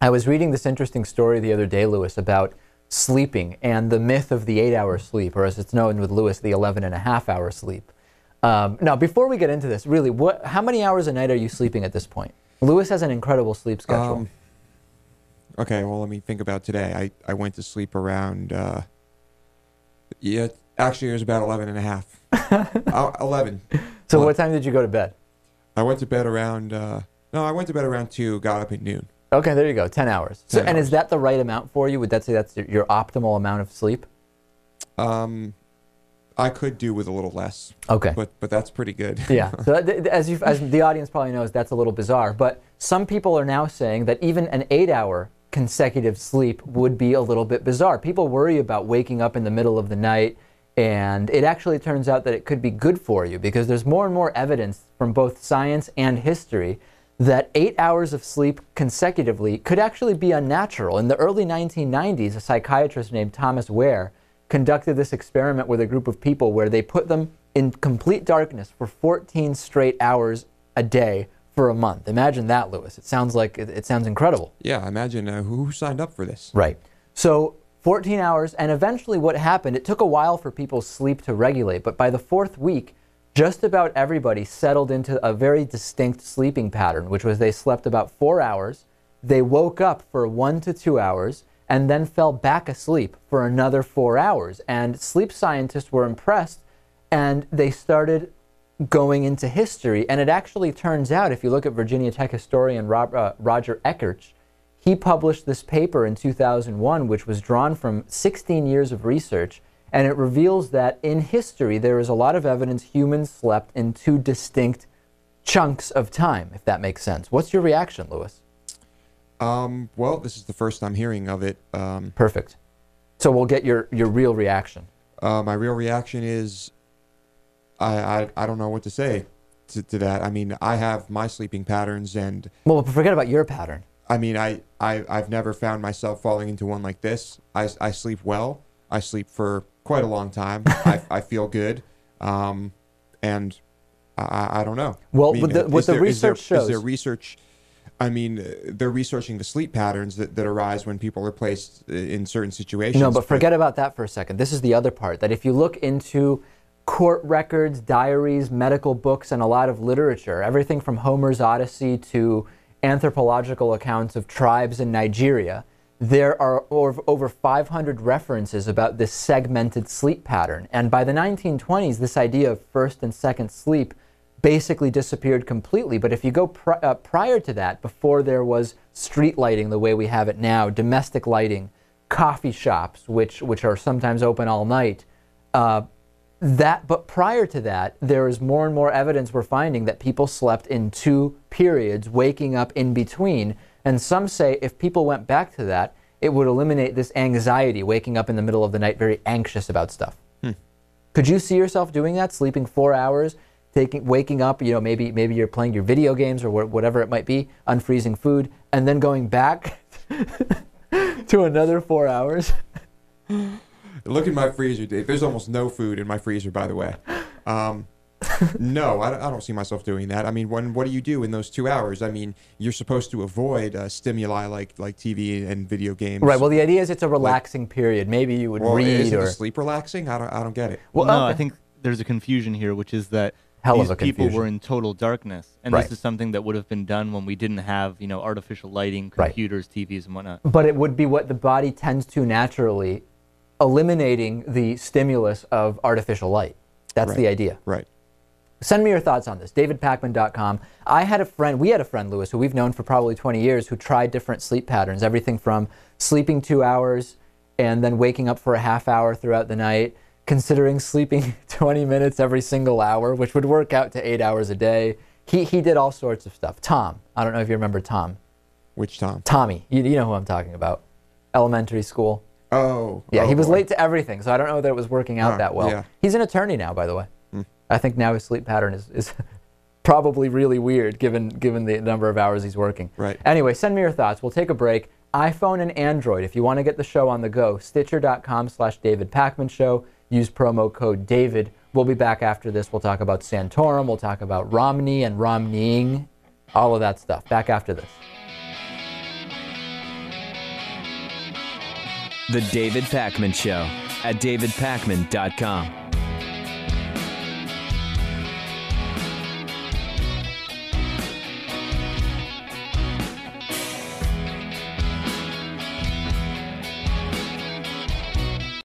I was reading this interesting story the other day, Lewis, about sleeping and the myth of the 8-hour sleep, or as it's known with Lewis, the 11.5-hour sleep. Now, before we get into this, really, how many hours a night are you sleeping at this point? Lewis has an incredible sleep schedule. Okay, well, let me think about today. I went to sleep around, yeah, actually it was about 11.5. 11. So what time did you go to bed? I went to bed around, I went to bed around 2, got up at noon. Okay, there you go, 10 hours. 10 hours. And is that the right amount for you? Would that say that's your optimal amount of sleep? I could do with a little less. Okay. But that's pretty good. Yeah. So as the audience probably knows, that's a little bizarre. But some people are now saying that even an 8-hour consecutive sleep would be a little bit bizarre. People worry about waking up in the middle of the night, and it actually turns out that it could be good for you because there's more and more evidence from both science and history that 8 hours of sleep consecutively could actually be unnatural. In the early 1990s, a psychiatrist named Thomas Ware conducted this experiment with a group of people where they put them in complete darkness for 14 straight hours a day for a month. Imagine that, Lewis. It sounds like it sounds incredible. Yeah, imagine who signed up for this. Right. So 14 hours, and eventually what happened, it took a while for people's sleep to regulate, but by the 4th week, just about everybody settled into a very distinct sleeping pattern, which was they slept about 4 hours, they woke up for 1 to 2 hours, and then fell back asleep for another 4 hours. And sleep scientists were impressed, and they started going into history. And it actually turns out, if you look at Virginia Tech historian Roger Eckertz, he published this paper in 2001, which was drawn from 16 years of research, and it reveals that in history there is a lot of evidence humans slept in 2 distinct chunks of time, if that makes sense. What's your reaction, Lewis? Well, this is the first I'm hearing of it. Perfect. So we'll get your real reaction. My real reaction is I don't know what to say to that. I mean, I have my sleeping patterns, and well, forget about your pattern. I mean, I've never found myself falling into one like this. I sleep well. I sleep for quite a long time. I feel good, and I don't know. Well, I mean, what the research shows. Is there research? I mean, they're researching the sleep patterns that arise when people are placed in certain situations. No, but forget about that for a second. This is the other part, that if you look into court records, diaries, medical books, and a lot of literature, everything from Homer's Odyssey to anthropological accounts of tribes in Nigeria, there are over 500 references about this segmented sleep pattern. And by the 1920s, this idea of first and second sleep basically disappeared completely. But if you go prior to that, before there was street lighting the way we have it now, domestic lighting, coffee shops, which are sometimes open all night, but prior to that, there is more and more evidence we're finding that people slept in 2 periods, waking up in between. And some say if people went back to that, it would eliminate this anxiety, waking up in the middle of the night very anxious about stuff. Could you see yourself doing that, sleeping 4 hours, waking up, you know, maybe you're playing your video games or whatever it might be, unfreezing food, and then going back to another 4 hours? Look in my freezer, Dave. There's almost no food in my freezer, by the way. No, I don't see myself doing that. I mean, what do you do in those 2 hours? I mean, you're supposed to avoid stimuli like TV and video games. Right. Well, the idea is it's a relaxing period. Maybe you would read is it or sleep relaxing. I don't get it. Well, no, I think there's a confusion here, which is that these people were in total darkness, and this is something that would have been done when we didn't have, you know, artificial lighting, computers, TVs, and whatnot. But it would be what the body tends to naturally, eliminating the stimulus of artificial light. That's the idea. Right. Send me your thoughts on this. DavidPakman.com. We had a friend, Lewis, who we've known for probably 20 years, who tried different sleep patterns, everything from sleeping 2 hours and then waking up for a half hour throughout the night, considering sleeping 20 minutes every single hour, which would work out to 8 hours a day. He did all sorts of stuff. Tom, I don't know if you remember Tom. Which Tom? Tommy. You know who I'm talking about. Elementary school. Oh. Yeah, he was late to everything, so I don't know that it was working out that well. Yeah. He's an attorney now, by the way. I think now his sleep pattern is probably really weird given the number of hours he's working. Right. Anyway, send me your thoughts. We'll take a break. iPhone and Android, if you want to get the show on the go, Stitcher.com/David Pakman Show. Use promo code David. We'll be back after this. We'll talk about Santorum. We'll talk about Romney and Romneying. All of that stuff. Back after this. The David Pakman Show at davidpakman.com.